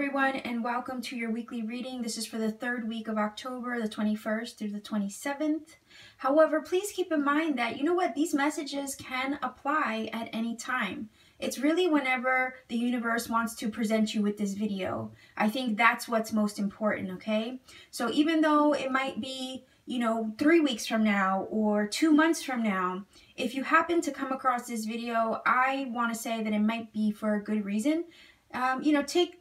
everyone, and welcome to your weekly reading. This is for the third week of October, the 21st through the 27th. However, please keep in mind that, you know what, these messages can apply at any time. It's really whenever the universe wants to present you with this video. I think that's what's most important, okay? So even though it might be, 3 weeks from now or 2 months from now, if you happen to come across this video, I want to say that it might be for a good reason.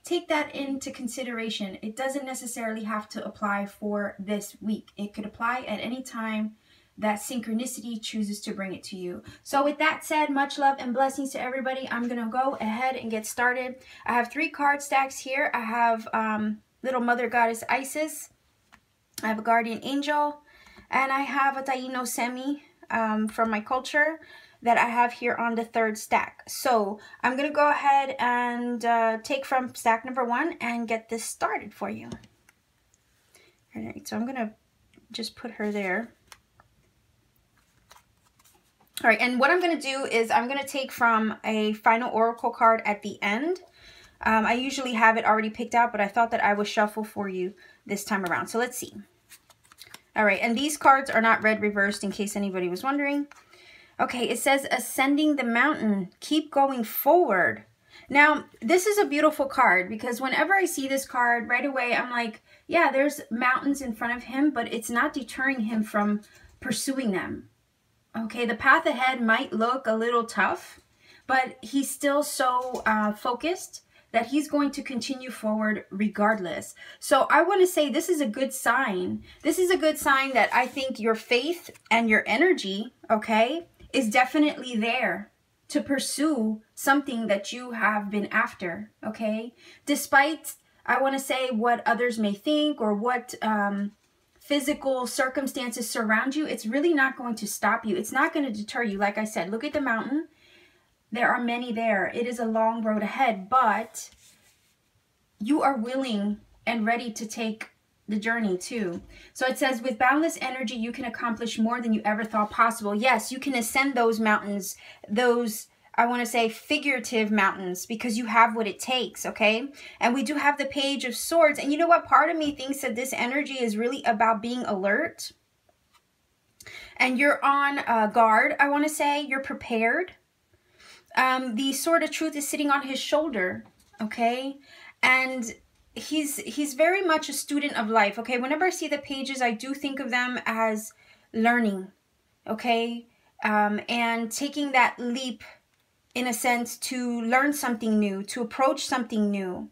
Take that into consideration. It doesn't necessarily have to apply for this week. It could apply at any time that synchronicity chooses to bring it to you. So with that said, much love and blessings to everybody. I'm going to go ahead and get started. I have 3 card stacks here. I have Little Mother Goddess Isis. I have a Guardian Angel. And I have a Taino Semi from my culture that I have here on the 3rd stack. So I'm going to go ahead and take from stack number 1 and get this started for you. All right, so I'm going to just put her there. All right, and what I'm going to do is I'm going to take from a final oracle card at the end. I usually have it already picked out, but I thought that I would shuffle for you this time around. So let's see. All right, and these cards are not read reversed in case anybody was wondering. Okay, it says ascending the mountain, keep going forward. Now, this is a beautiful card because whenever I see this card right away, I'm like, yeah, there's mountains in front of him, but it's not deterring him from pursuing them. Okay, the path ahead might look a little tough, but he's still so focused that he's going to continue forward regardless. So I want to say this is a good sign. This is a good sign that I think your faith and your energy, okay, is definitely there to pursue something that you have been after, okay? Despite, I want to say, what others may think or what physical circumstances surround you, it's really not going to stop you. It's not going to deter you. Like I said, look at the mountain. There are many there. It is a long road ahead, but you are willing and ready to take the journey too. So it says, with boundless energy, you can accomplish more than you ever thought possible. Yes, you can ascend those mountains, those, I want to say, figurative mountains, because you have what it takes, okay? And we do have the Page of Swords. And you know what? Part of me thinks that this energy is really about being alert. And you're on guard, I want to say. You're prepared. The Sword of Truth is sitting on his shoulder, okay? And he's very much a student of life, okay? Whenever I see the pages, I do think of them as learning, okay? And taking that leap, in a sense, to learn something new, to approach something new.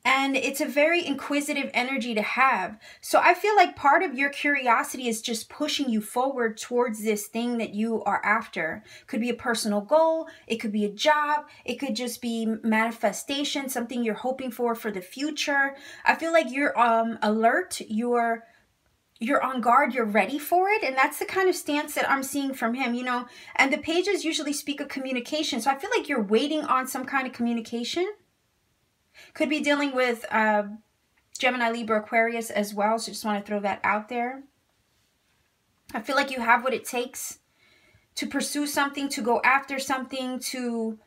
And it's a very inquisitive energy to have. So I feel like part of your curiosity is just pushing you forward towards this thing that you are after. Could be a personal goal. It could be a job. It could just be manifestation, something you're hoping for the future. I feel like you're alert. You're on guard. You're ready for it. And that's the kind of stance that I'm seeing from him, And the pages usually speak of communication. So I feel like you're waiting on some kind of communication. Could be dealing with Gemini, Libra, Aquarius as well. So just want to throw that out there. I feel like you have what it takes to pursue something, to go after something, to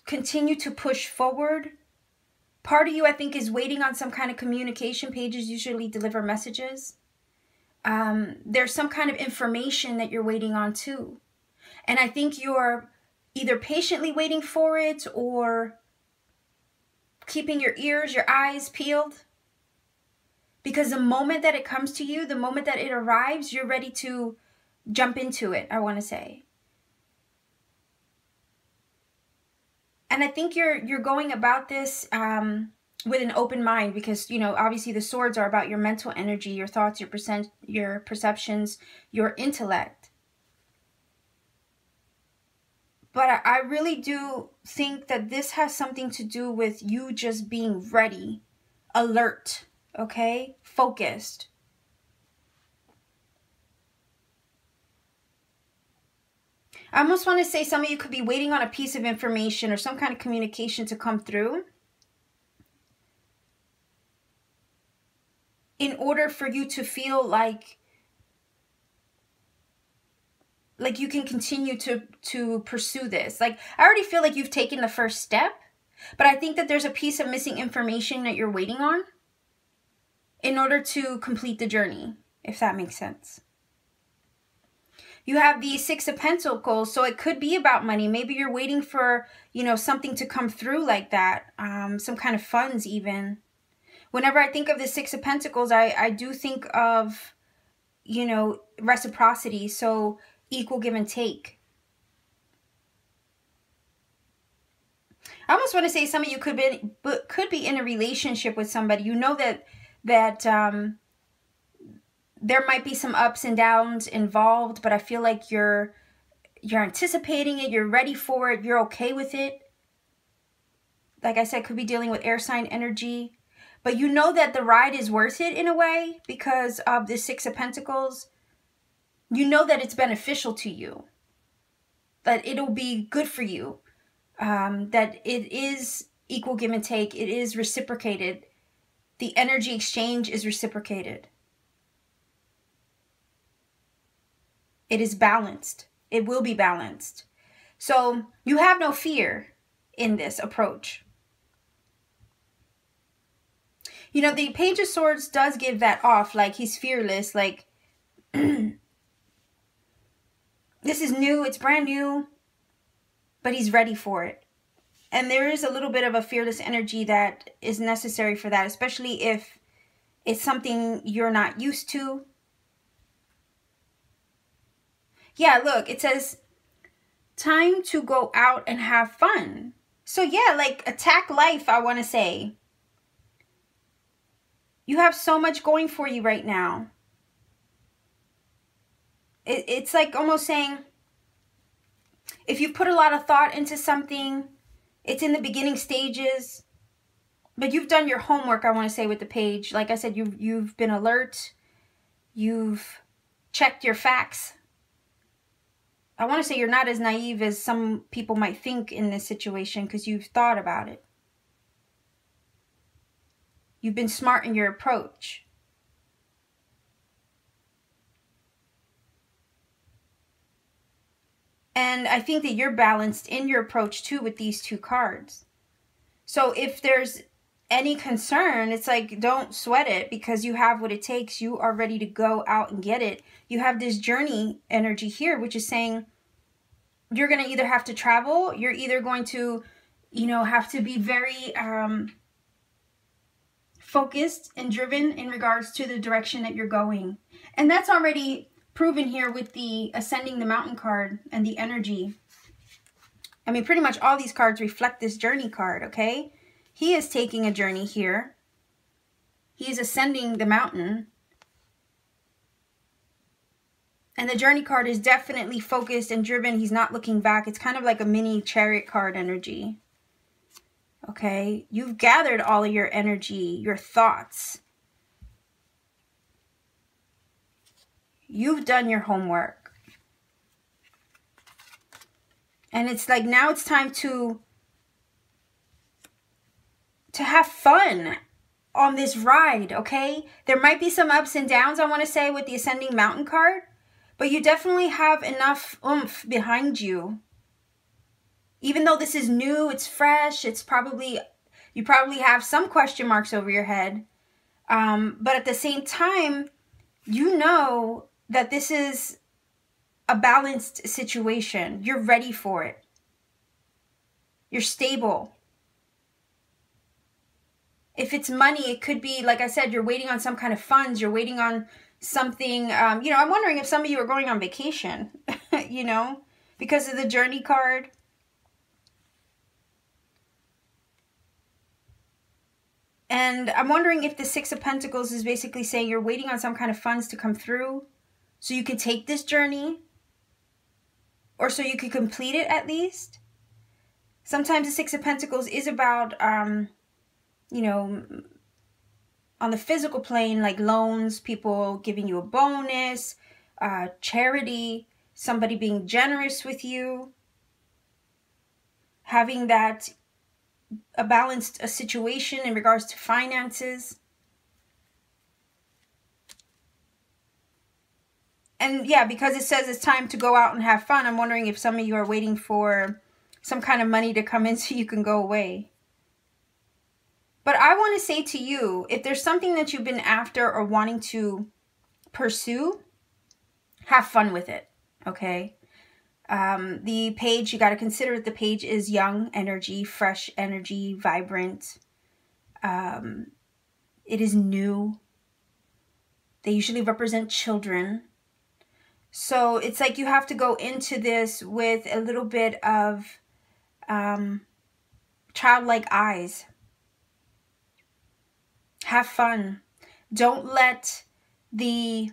continue to push forward. Part of you, I think, is waiting on some kind of communication. Pages usually deliver messages. There's some kind of information that you're waiting on too. And I think you're either patiently waiting for it or keeping your ears, your eyes peeled. Because the moment that it comes to you, the moment that it arrives, you're ready to jump into it, I want to say. And I think you're going about this with an open mind because, obviously the swords are about your mental energy, your thoughts, your perceptions, your intellect. But I really do think that this has something to do with you just being ready, alert, okay? Focused. I almost want to say some of you could be waiting on a piece of information or some kind of communication to come through in order for you to feel like you can continue to pursue this. Like, I already feel like you've taken the first step, But I think that there's a piece of missing information that you're waiting on in order to complete the journey, if that makes sense. You have the Six of Pentacles, so it could be about money. Maybe you're waiting for, you know, something to come through like that, some kind of funds even. Whenever I think of the Six of Pentacles, I do think of, you know, reciprocity, so equal give and take. I almost want to say some of you could be in a relationship with somebody. You know that there might be some ups and downs involved, but I feel like you're anticipating it, you're ready for it, you're okay with it. Like I said, could be dealing with air sign energy. But you know that the ride is worth it in a way because of the Six of Pentacles. You know that it's beneficial to you, that it'll be good for you, that it is equal give and take, it is reciprocated. The energy exchange is reciprocated. It is balanced. It will be balanced. So you have no fear in this approach. You know, the Page of Swords does give that off, like he's fearless, like this is new, it's brand new, but he's ready for it. And there is a little bit of a fearless energy that is necessary for that, especially if it's something you're not used to. Yeah, look, it says, time to go out and have fun. So yeah, like attack life, I want to say. You have so much going for you right now. It's like almost saying, if you put a lot of thought into something, it's in the beginning stages, but you've done your homework, I want to say, with the page. Like I said, you've been alert. You've checked your facts. I want to say you're not as naive as some people might think in this situation because you've thought about it. You've been smart in your approach. And I think that you're balanced in your approach too with these two cards. So if there's any concern, it's like, don't sweat it because you have what it takes. You are ready to go out and get it. You have this journey energy here, which is saying you're going to either have to travel, you're either going to, you know, have to be very focused and driven in regards to the direction that you're going. And that's already proven here with the Ascending the Mountain card and the energy. I mean, pretty much all these cards reflect this journey card, okay? He is taking a journey here. He is ascending the mountain. And the journey card is definitely focused and driven. He's not looking back. It's kind of like a mini Chariot card energy. Okay? You've gathered all of your energy, your thoughts. You've done your homework. And it's like now it's time to have fun on this ride, okay? There might be some ups and downs, I want to say, with the Ascending Mountain card, but you definitely have enough oomph behind you. Even though this is new, it's fresh, it's probably, you probably have some question marks over your head, but at the same time, you know that this is a balanced situation. You're ready for it. You're stable. If it's money, it could be, like I said, you're waiting on some kind of funds. You're waiting on something. You know, I'm wondering if some of you are going on vacation, you know, because of the journey card. And I'm wondering if the Six of Pentacles is basically saying you're waiting on some kind of funds to come through so you can take this journey, or so you could complete it at least. Sometimes the Six of Pentacles is about, you know, on the physical plane, like loans, people giving you a bonus, charity, somebody being generous with you, having that a balanced situation in regards to finances. And yeah, because it says it's time to go out and have fun, I'm wondering if some of you are waiting for some kind of money to come in so you can go away. But I want to say to you, if there's something that you've been after or wanting to pursue, have fun with it, okay? The page, you got to consider the page is young energy, fresh energy, vibrant. It is new. They usually represent children. So it's like you have to go into this with a little bit of childlike eyes. Have fun. Don't let the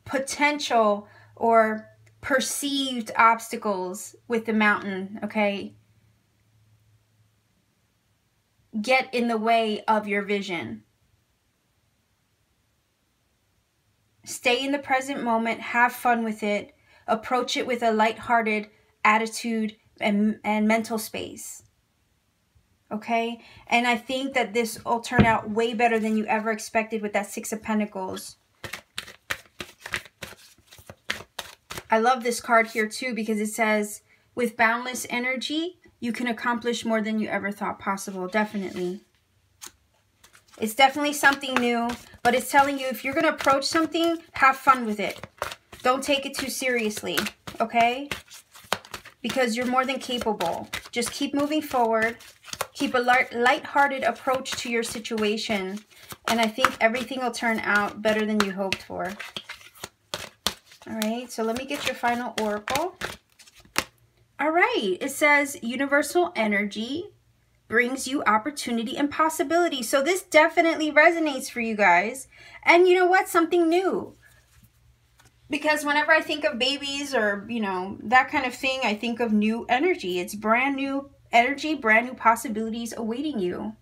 potential or perceived obstacles with the mountain, okay, get in the way of your vision. Stay in the present moment, have fun with it, approach it with a lighthearted attitude and mental space. Okay? And I think that this will turn out way better than you ever expected with that Six of Pentacles. I love this card here too because it says, with boundless energy, you can accomplish more than you ever thought possible. Definitely. It's definitely something new, but it's telling you if you're going to approach something, have fun with it. Don't take it too seriously, okay? Because you're more than capable. Just keep moving forward. Keep a light-hearted approach to your situation. And I think everything will turn out better than you hoped for. All right, so let me get your final oracle. All right, it says universal energy brings you opportunity and possibility. So this definitely resonates for you guys. And you know what? Something new. Because whenever I think of babies or, you know, that kind of thing, I think of new energy. It's brand new energy, brand new possibilities awaiting you.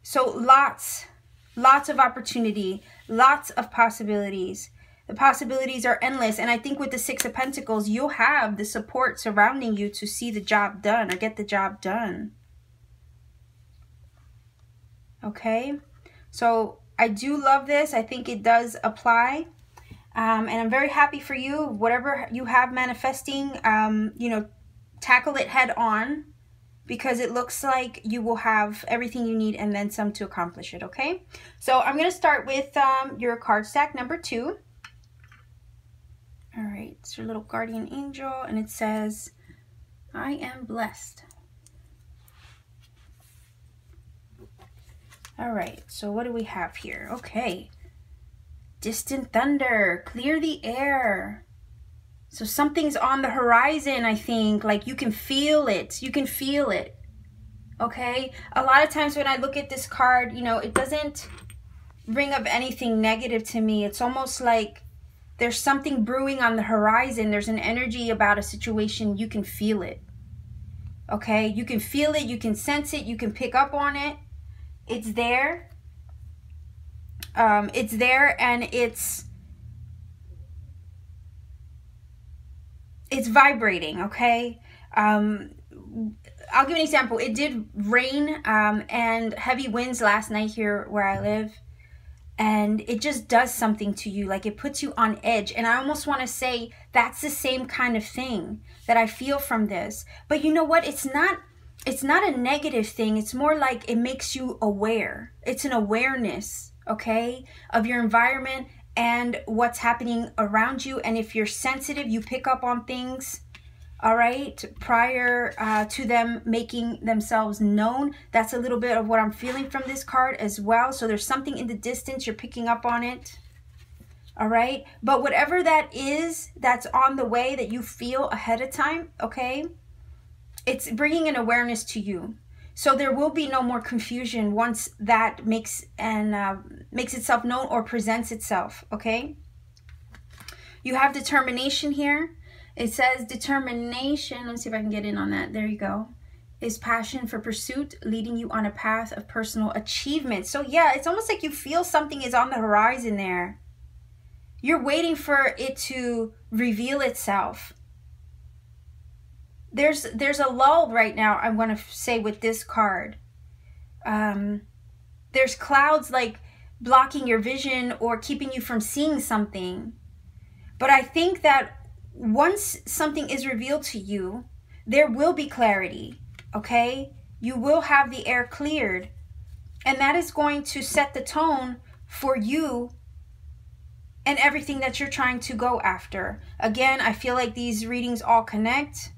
So lots of opportunity, lots of possibilities. The possibilities are endless. And I think with the Six of Pentacles, you'll have the support surrounding you to see the job done or get the job done. Okay? So I do love this. I think it does apply. And I'm very happy for you. Whatever you have manifesting, you know, tackle it head on. Because it looks like you will have everything you need and then some to accomplish it. Okay? So I'm going to start with your card stack number 2. All right, it's your little guardian angel, and it says, I am blessed. All right, so what do we have here? Okay, distant thunder, clear the air. So something's on the horizon, I think, like you can feel it. You can feel it, okay? A lot of times when I look at this card, you know, it doesn't bring up anything negative to me. It's almost like there's something brewing on the horizon. There's an energy about a situation. You can feel it. Okay? You can feel it. You can sense it. You can pick up on it. It's there. It's there and it's vibrating. Okay? I'll give an example. It did rain and heavy winds last night here where I live. And it just does something to you, like it puts you on edge. And I almost want to say that's the same kind of thing that I feel from this. But you know what? It's not a negative thing. It's more like it makes you aware. It's an awareness, okay, of your environment and what's happening around you. And if you're sensitive, you pick up on things, all right, prior to them making themselves known. That's a little bit of what I'm feeling from this card as well. So there's something in the distance, you're picking up on it, all right? But whatever that is that's on the way that you feel ahead of time, okay, it's bringing an awareness to you. So there will be no more confusion once that makes itself known or presents itself, okay? You have determination here. It says determination, let's see if I can get in on that. There you go. Is passion for pursuit leading you on a path of personal achievement. So yeah, it's almost like you feel something is on the horizon there. You're waiting for it to reveal itself. There's a lull right now, I'm going to say, with this card. There's clouds like blocking your vision or keeping you from seeing something. But I think that once something is revealed to you, there will be clarity, okay? You will have the air cleared. And that is going to set the tone for you and everything that you're trying to go after. Again, I feel like these readings all connect.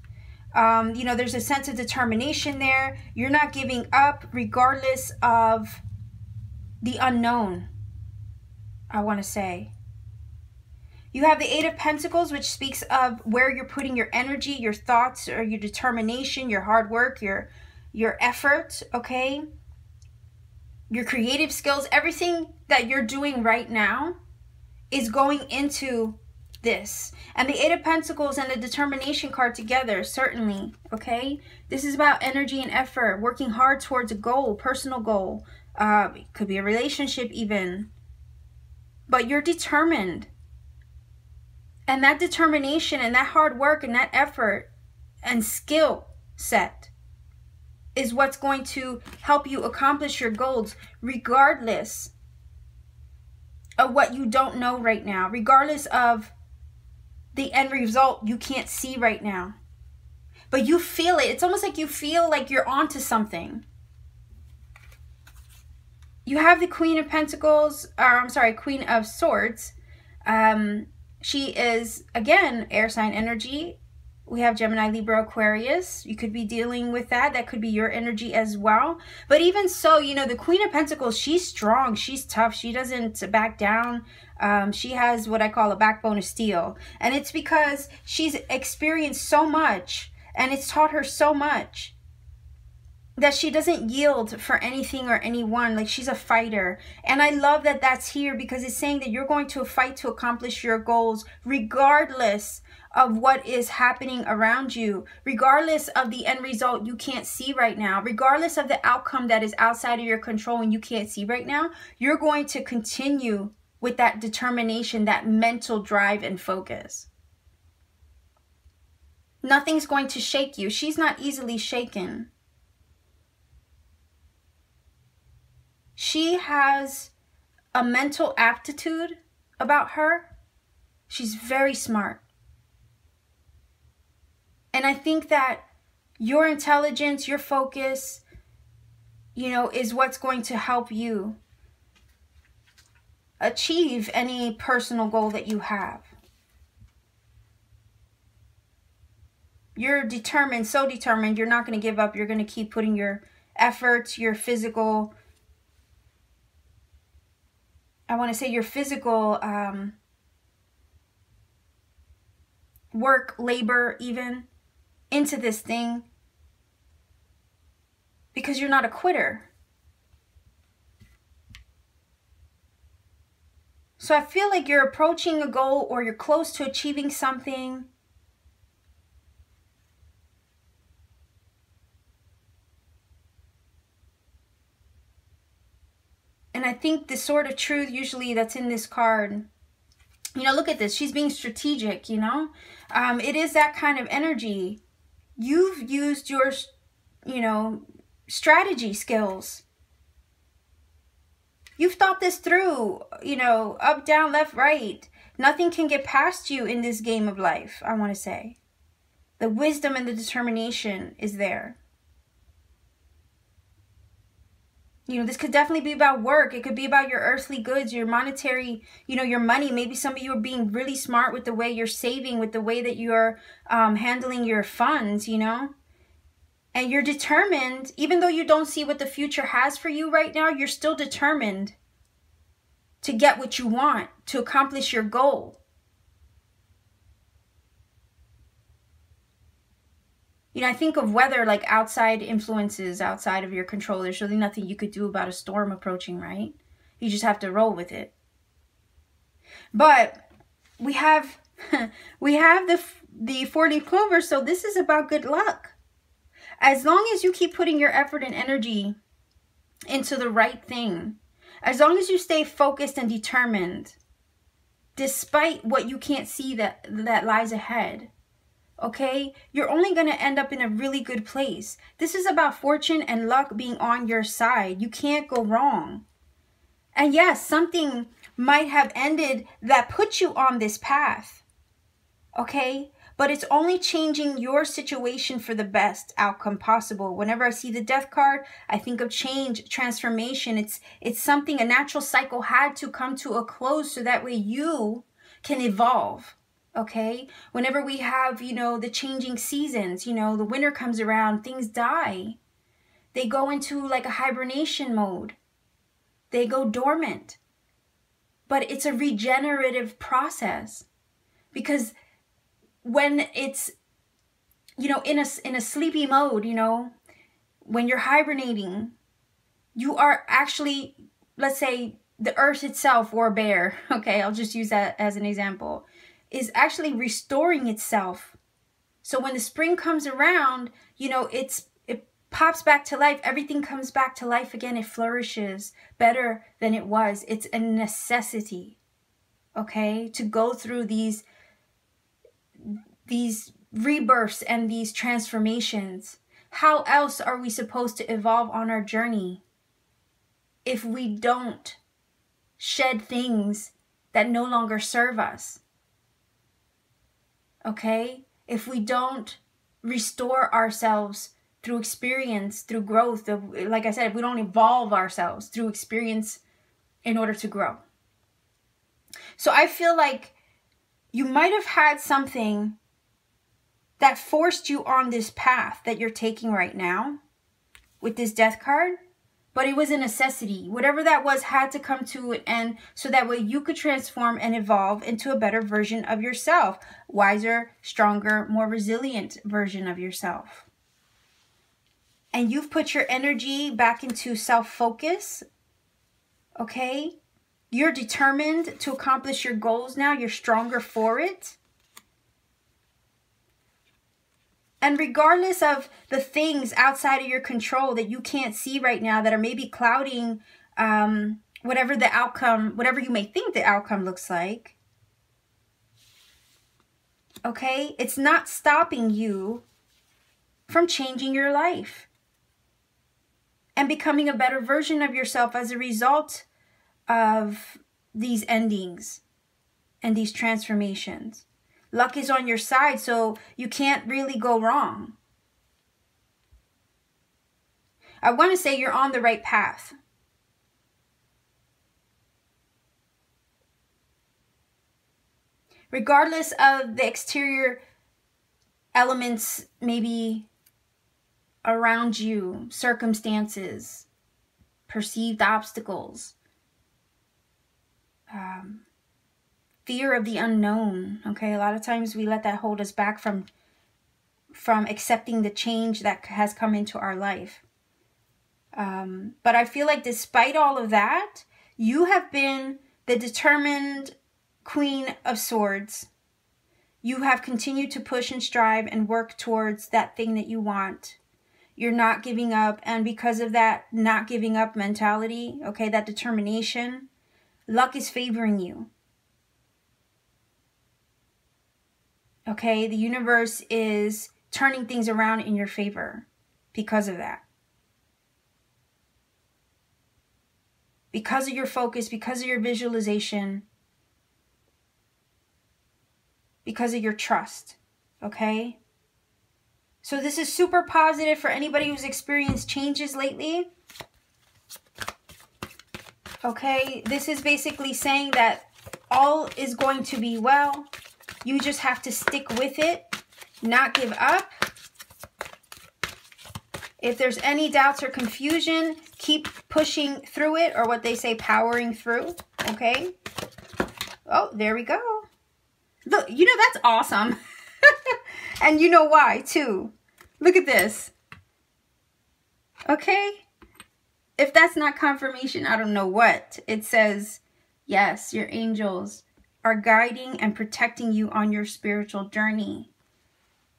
You know, there's a sense of determination there. You're not giving up regardless of the unknown, I want to say. You have the Eight of Pentacles, which speaks of where you're putting your energy, your thoughts, or your determination, your hard work, your effort, okay? Your creative skills, everything that you're doing right now is going into this. And the Eight of Pentacles and the Determination card together, certainly, okay? This is about energy and effort, working hard towards a goal, personal goal. It could be a relationship even. But you're determined. And that determination and that hard work and that effort and skill set is what's going to help you accomplish your goals, regardless of what you don't know right now, regardless of the end result you can't see right now. But you feel it. It's almost like you feel like you're onto something. You have the Queen of Pentacles, or I'm sorry, Queen of Swords. She is, again, air sign energy. We have Gemini, Libra, Aquarius. You could be dealing with that. That could be your energy as well. But even so, you know, the Queen of Pentacles, she's strong. She's tough. She doesn't back down. She has what I call a backbone of steel. And it's because she's experienced so much and it's taught her so much that she doesn't yield for anything or anyone. Like, she's a fighter. And I love that that's here, because it's saying that you're going to fight to accomplish your goals regardless of what is happening around you, regardless of the end result you can't see right now, regardless of the outcome that is outside of your control and you can't see right now. You're going to continue with that determination, that mental drive and focus. Nothing's going to shake you. She's not easily shaken. She has a mental aptitude about her. She's very smart. And I think that your intelligence, your focus, you know, is what's going to help you achieve any personal goal that you have. You're determined, so determined. You're not going to give up. You're going to keep putting your efforts, your physical, I want to say your physical work, labor even, into this thing, because you're not a quitter. So I feel like you're approaching a goal, or you're close to achieving something. And I think the Sword of Truth, usually that's in this card, you know, look at this. She's being strategic, you know. It is that kind of energy. You've used your, you know, strategy skills. You've thought this through, you know, up, down, left, right. Nothing can get past you in this game of life, I want to say. The wisdom and the determination is there. You know, this could definitely be about work. It could be about your earthly goods, your monetary, you know, your money. Maybe some of you are being really smart with the way you're saving, with the way that you're handling your funds, you know. And you're determined, even though you don't see what the future has for you right now, you're still determined to get what you want, to accomplish your goal. You know, I think of weather like outside influences, outside of your control. There's really nothing you could do about a storm approaching, right? You just have to roll with it. But we have the 4-leaf clover, so this is about good luck. As long as you keep putting your effort and energy into the right thing, as long as you stay focused and determined, despite what you can't see that lies ahead, okay, you're only going to end up in a really good place. This is about fortune and luck being on your side. You can't go wrong. And yes, something might have ended that put you on this path, okay? but it's only changing your situation for the best outcome possible. Whenever I see the Death card, I think of change, transformation. It's something, a natural cycle had to come to a close so that way you can evolve. Okay, whenever we have, you know, the changing seasons, you know, the winter comes around, things die. They go into like a hibernation mode. They go dormant. But it's a regenerative process, because when it's, you know, in a sleepy mode, you know, when you're hibernating, you are actually, let's say the earth itself, or a bear, okay, I'll just use that as an example, is actually restoring itself. So when the spring comes around, you know, it pops back to life. Everything comes back to life again. It flourishes better than it was. It's a necessity, okay, to go through these rebirths and these transformations. How else are we supposed to evolve on our journey if we don't shed things that no longer serve us? Okay? If we don't restore ourselves through experience, through growth, like I said, if we don't evolve ourselves through experience in order to grow. So I feel like you might have had something that forced you on this path that you're taking right now with this Death card, but it was a necessity. Whatever that was had to come to an end so that way you could transform and evolve into a better version of yourself. Wiser, stronger, more resilient version of yourself. And you've put your energy back into self-focus, okay? You're determined to accomplish your goals now. You're stronger for it. And regardless of the things outside of your control that you can't see right now that are maybe clouding whatever the outcome, whatever you may think the outcome looks like, okay, it's not stopping you from changing your life and becoming a better version of yourself as a result of these endings and these transformations. Luck is on your side, so you can't really go wrong. I want to say you're on the right path. Regardless of the exterior elements maybe around you, circumstances, perceived obstacles, fear of the unknown, okay? A lot of times we let that hold us back from accepting the change that has come into our life. But I feel like despite all of that, you have been the determined Queen of Swords. You have continued to push and strive and work towards that thing that you want. You're not giving up. And because of that not giving up mentality, okay, that determination, luck is favoring you. Okay, the universe is turning things around in your favor because of that. Because of your focus, because of your visualization, because of your trust, okay? So this is super positive for anybody who's experienced changes lately. Okay, this is basically saying that all is going to be well. You just have to stick with it, not give up. If there's any doubts or confusion, keep pushing through it, or what they say, powering through, okay? Oh, there we go. Look, you know, that's awesome. And you know why, too. Look at this. Okay? If that's not confirmation, I don't know what. It says, yes, your angels are guiding and protecting you on your spiritual journey.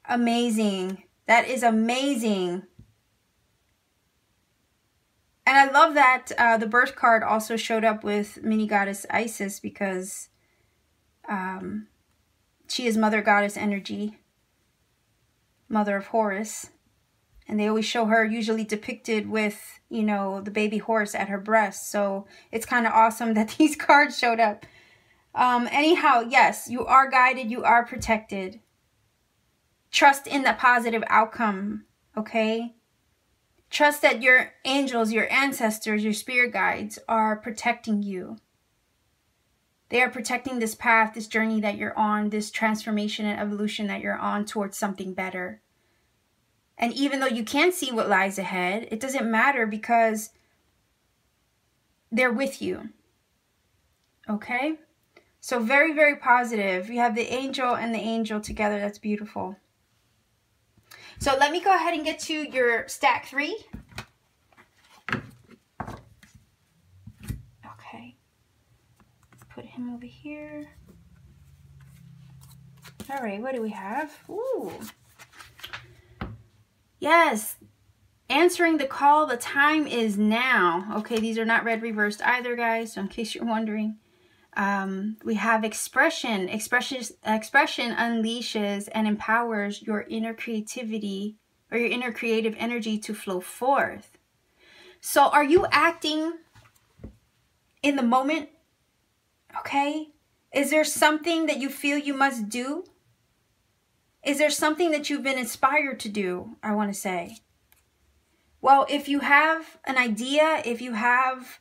Amazing. That is amazing. And I love that the birth card also showed up with mini goddess Isis, because she is mother goddess energy, mother of Horus. And they always show her usually depicted with, you know, the baby horse at her breast. So it's kind of awesome that these cards showed up. Anyhow, yes, you are guided, you are protected. Trust in the positive outcome, okay? Trust that your angels, your ancestors, your spirit guides are protecting you. They are protecting this path, this journey that you're on, this transformation and evolution that you're on towards something better. And even though you can't see what lies ahead, it doesn't matter because they're with you. Okay? So very, very positive. You have the angel and the angel together. That's beautiful. So let me go ahead and get to your stack 3. Okay. Put him over here. All right, what do we have? Ooh. Yes. Answering the call, the time is now. Okay, these are not red reversed either, guys, so in case you're wondering. We have expression. Expression unleashes and empowers your inner creativity or your inner creative energy to flow forth. So are you acting in the moment? Okay. Is there something that you feel you must do? Is there something that you've been inspired to do, I want to say? Well, if you have an idea, if you have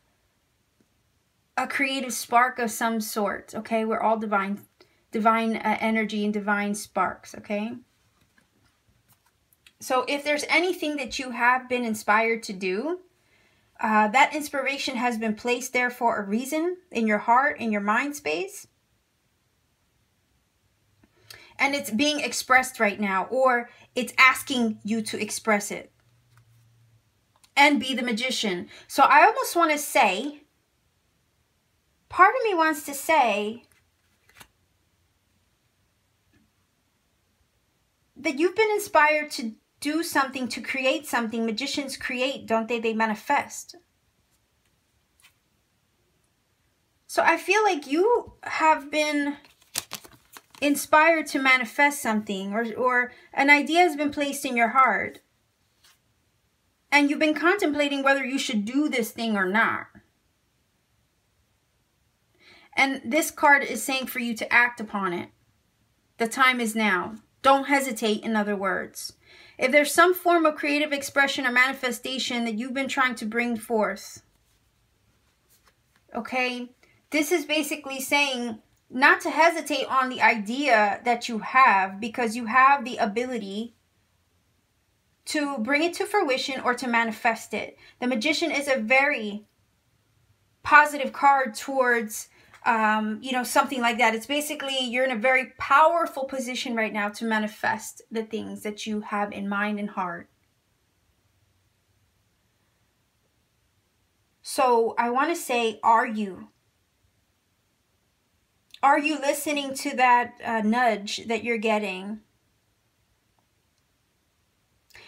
a creative spark of some sort, okay? We're all divine energy and divine sparks, okay? So if there's anything that you have been inspired to do, that inspiration has been placed there for a reason in your heart, in your mind space. And it's being expressed right now, or it's asking you to express it. And be the magician. So I almost want to say, part of me wants to say that you've been inspired to do something, to create something. Magicians create, don't they? They manifest. So I feel like you have been inspired to manifest something, or an idea has been placed in your heart. And you've been contemplating whether you should do this thing or not. And this card is saying for you to act upon it. The time is now. Don't hesitate, in other words. If there's some form of creative expression or manifestation that you've been trying to bring forth, okay, this is basically saying not to hesitate on the idea that you have, because you have the ability to bring it to fruition or to manifest it. The Magician is a very positive card towards, something like that. It's basically you're in a very powerful position right now to manifest the things that you have in mind and heart. So I want to say, are you listening to that nudge that you're getting?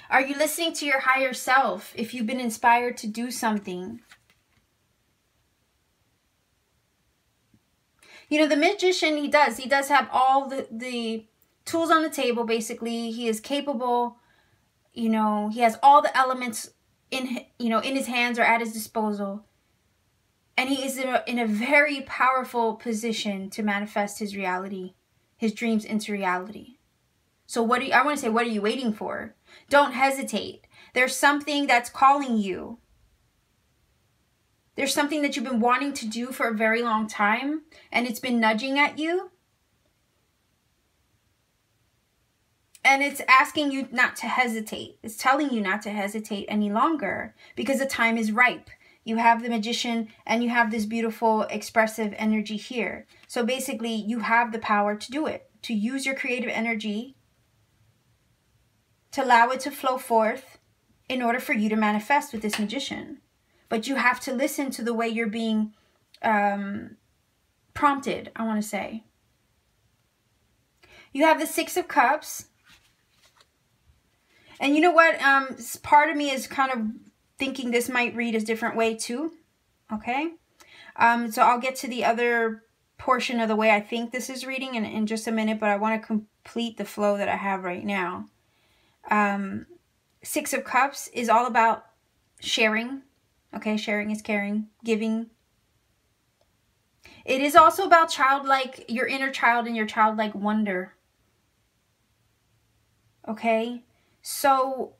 Are you listening to your higher self if you've been inspired to do something? You know, the Magician, he does have all the tools on the table, basically. He is capable, he has all the elements in his hands or at his disposal. And he is in a very powerful position to manifest his reality, his dreams into reality. So I want to say, what are you waiting for? Don't hesitate. There's something that's calling you. There's something that you've been wanting to do for a very long time, and it's been nudging at you. And it's asking you not to hesitate. It's telling you not to hesitate any longer because the time is ripe. You have the Magician and you have this beautiful expressive energy here. So basically, you have the power to do it, to use your creative energy, to allow it to flow forth in order for you to manifest with this Magician. But you have to listen to the way you're being prompted, I want to say. You have the Six of Cups. And you know what? Part of me is kind of thinking this might read a different way too. Okay? So I'll get to the other portion of the way I think this is reading in just a minute, but I want to complete the flow that I have right now. Six of Cups is all about sharing. Okay, sharing is caring, giving. It is also about your inner child and your childlike wonder. Okay, so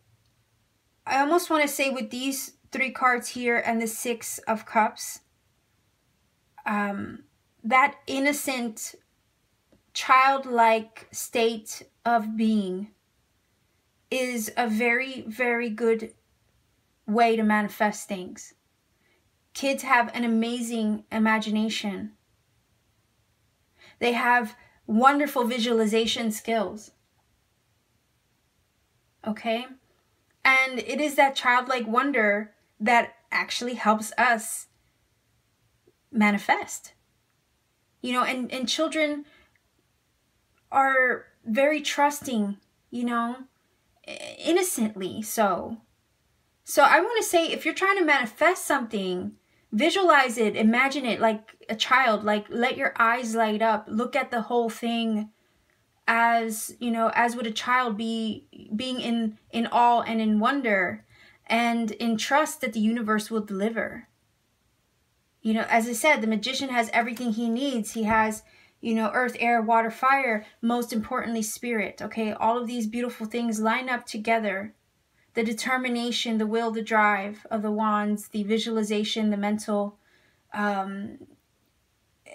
I almost want to say with these 3 cards here and the 6 of Cups, that innocent, childlike state of being is a very, very good way to manifest things. Kids have an amazing imagination. They have wonderful visualization skills. Okay? And it is that childlike wonder that actually helps us manifest. You know, and children are very trusting, you know, innocently so. So I want to say, if you're trying to manifest something, visualize it, imagine it like a child, like let your eyes light up, look at the whole thing as, you know, as would a child be, being in awe and in wonder and in trust that the universe will deliver. You know, as I said, the magician has everything he needs. He has, you know, earth, air, water, fire, most importantly, spirit. Okay, all of these beautiful things line up together. The determination, the will, the drive of the wands, the visualization, the mental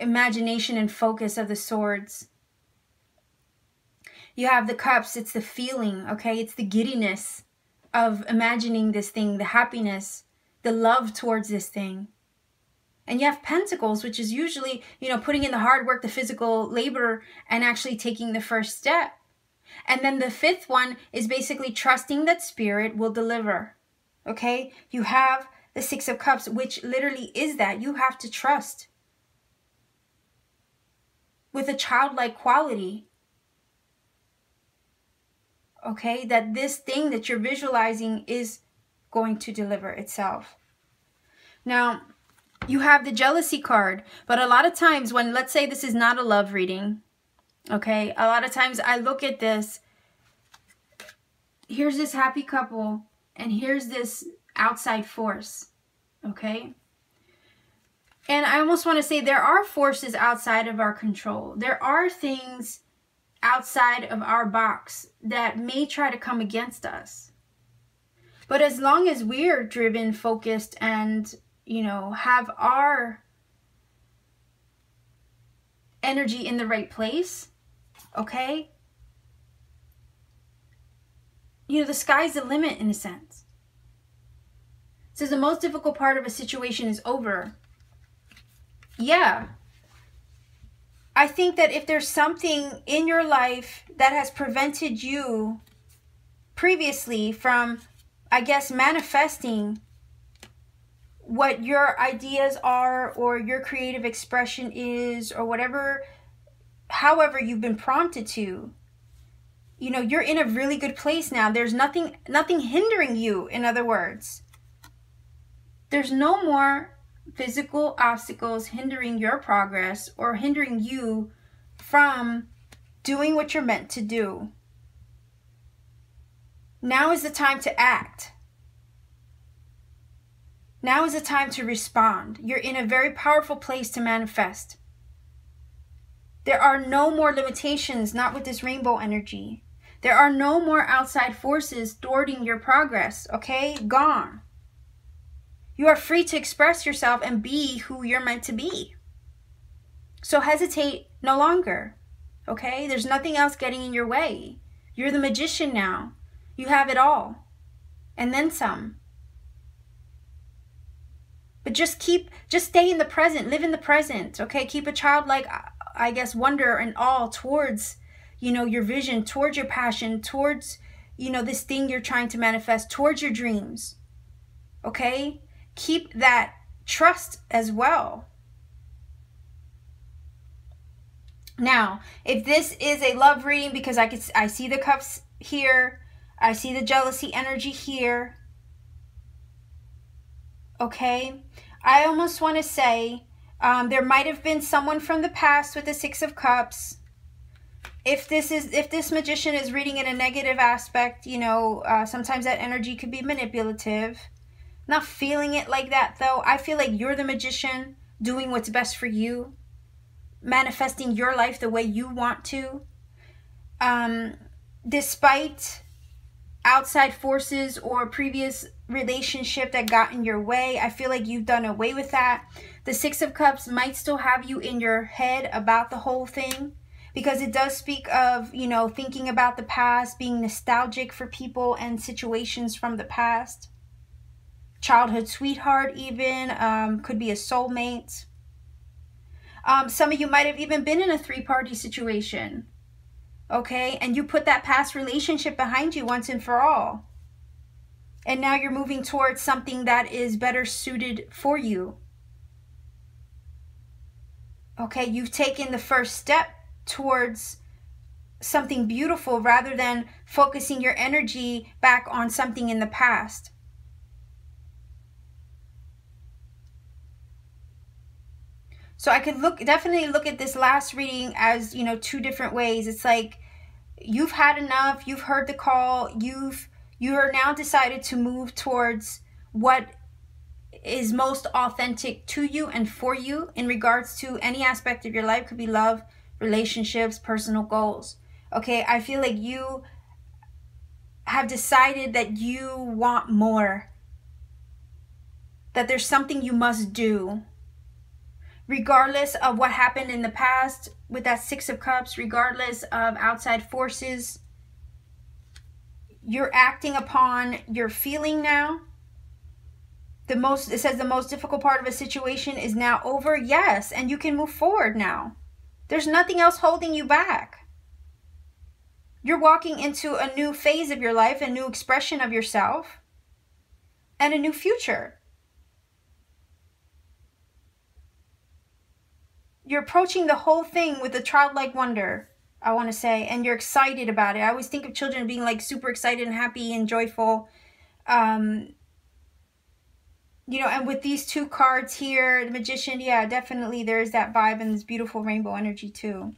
imagination and focus of the swords. You have the cups, it's the feeling, okay? It's the giddiness of imagining this thing, the happiness, the love towards this thing. And you have pentacles, which is usually, you know, putting in the hard work, the physical labor, and actually taking the first step. And then the 5th one is basically trusting that spirit will deliver. Okay? You have the 6 of Cups, which literally is that. You have to trust with a childlike quality. Okay? That this thing that you're visualizing is going to deliver itself. Now, you have the jealousy card, but a lot of times when, let's say this is not a love reading, okay, a lot of times I look at this, here's this happy couple, and here's this outside force, okay? And I almost want to say there are forces outside of our control. There are things outside of our box that may try to come against us. But as long as we're driven, focused, and, you know, have our energy in the right place, okay? You know, the sky's the limit in a sense. It says the most difficult part of a situation is over. Yeah. I think that if there's something in your life that has prevented you previously from, I guess, manifesting what your ideas are or your creative expression is or whatever, however you've been prompted to, you know, you're in a really good place now. There's nothing hindering you, in other words. There's no more physical obstacles hindering your progress or hindering you from doing what you're meant to do. Now is the time to act. Now is the time to respond. You're in a very powerful place to manifest. There are no more limitations, not with this rainbow energy. There are no more outside forces thwarting your progress, okay? Gone. You are free to express yourself and be who you're meant to be. So hesitate no longer, okay? There's nothing else getting in your way. You're the magician now. You have it all. And then some. But just stay in the present, live in the present, okay? Keep a childlike, I guess, wonder and awe towards, you know, your vision, towards your passion, towards, you know, this thing you're trying to manifest, towards your dreams, okay? Keep that trust as well. Now, if this is a love reading, because I see the cups here, I see the jealousy energy here, okay? I almost want to say there might have been someone from the past with the 6 of Cups. If this magician is reading in a negative aspect, you know, sometimes that energy could be manipulative. Not feeling it like that, though. I feel like you're the magician doing what's best for you, manifesting your life the way you want to. Despite outside forces or previous relationship that got in your way. I feel like you've done away with that. The Six of Cups might still have you in your head about the whole thing, because it does speak of, you know, thinking about the past, being nostalgic for people and situations from the past. Childhood sweetheart even, could be a soulmate. Some of you might have even been in a three-party situation, okay? And you put that past relationship behind you once and for all. And now you're moving towards something that is better suited for you. Okay, you've taken the first step towards something beautiful rather than focusing your energy back on something in the past. So I could definitely look at this last reading as, you know, two different ways. It's like you've had enough, you've heard the call, you are now decided to move towards what is most authentic to you and for you in regards to any aspect of your life. Could be love, relationships, personal goals. Okay, I feel like you have decided that you want more, that there's something you must do. Regardless of what happened in the past with that Six of Cups, regardless of outside forces, you're acting upon your feeling now. It says the most difficult part of a situation is now over. Yes, and you can move forward now. There's nothing else holding you back. You're walking into a new phase of your life, a new expression of yourself, and a new future. You're approaching the whole thing with a childlike wonder, I want to say, and you're excited about it. I always think of children being like super excited and happy and joyful. You know, and with these two cards here, the Magician, yeah, definitely there's that vibe and this beautiful rainbow energy too.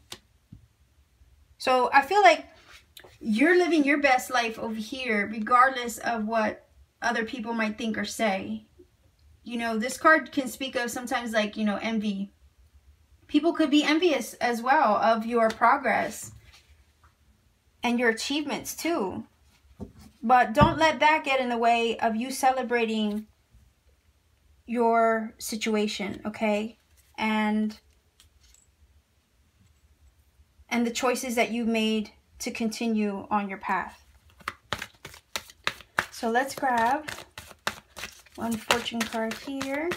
So I feel like you're living your best life over here, regardless of what other people might think or say. You know, this card can speak of sometimes like, you know, envy. People could be envious as well of your progress and your achievements too. But don't let that get in the way of you celebrating your situation, okay? And the choices that you've made to continue on your path. So let's grab one fortune card here.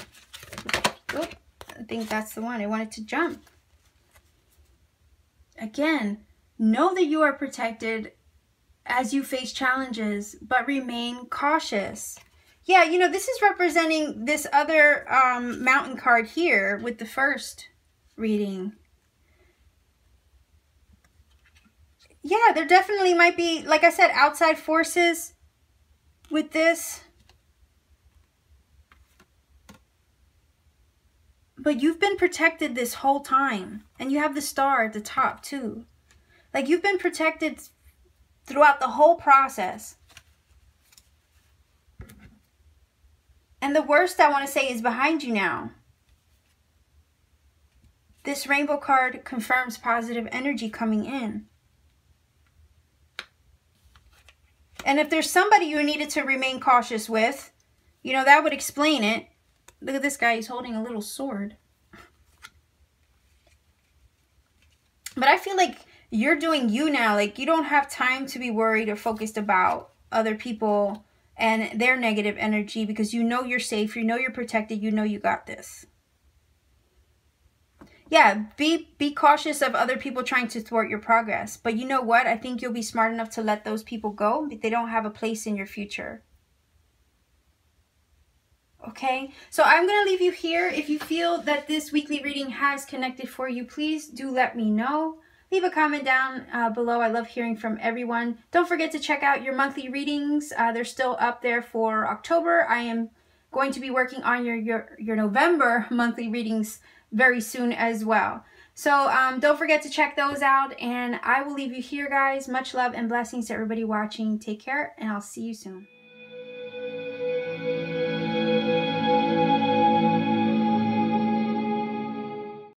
Oop. I think that's the one. I wanted to jump. Again, know that you are protected as you face challenges, but remain cautious. Yeah, you know, this is representing this other mountain card here with the first reading. Yeah, there definitely might be, like I said, outside forces with this. But you've been protected this whole time. And you have the star at the top too. Like you've been protected throughout the whole process. And the worst I want to say is behind you now. This rainbow card confirms positive energy coming in. And if there's somebody you needed to remain cautious with, you know, that would explain it. Look at this guy, he's holding a little sword. But I feel like you're doing you now. Like you don't have time to be worried or focused about other people and their negative energy, because you know you're safe, you know you're protected, you know you got this. Yeah, be cautious of other people trying to thwart your progress. But you know what? I think you'll be smart enough to let those people go. They don't have a place in your future. Okay, so I'm going to leave you here. If you feel that this weekly reading has connected for you, please do let me know. Leave a comment down below. I love hearing from everyone. Don't forget to check out your monthly readings. They're still up there for October. I am going to be working on your November monthly readings very soon as well. So don't forget to check those out. And I will leave you here, guys. Much love and blessings to everybody watching. Take care, and I'll see you soon.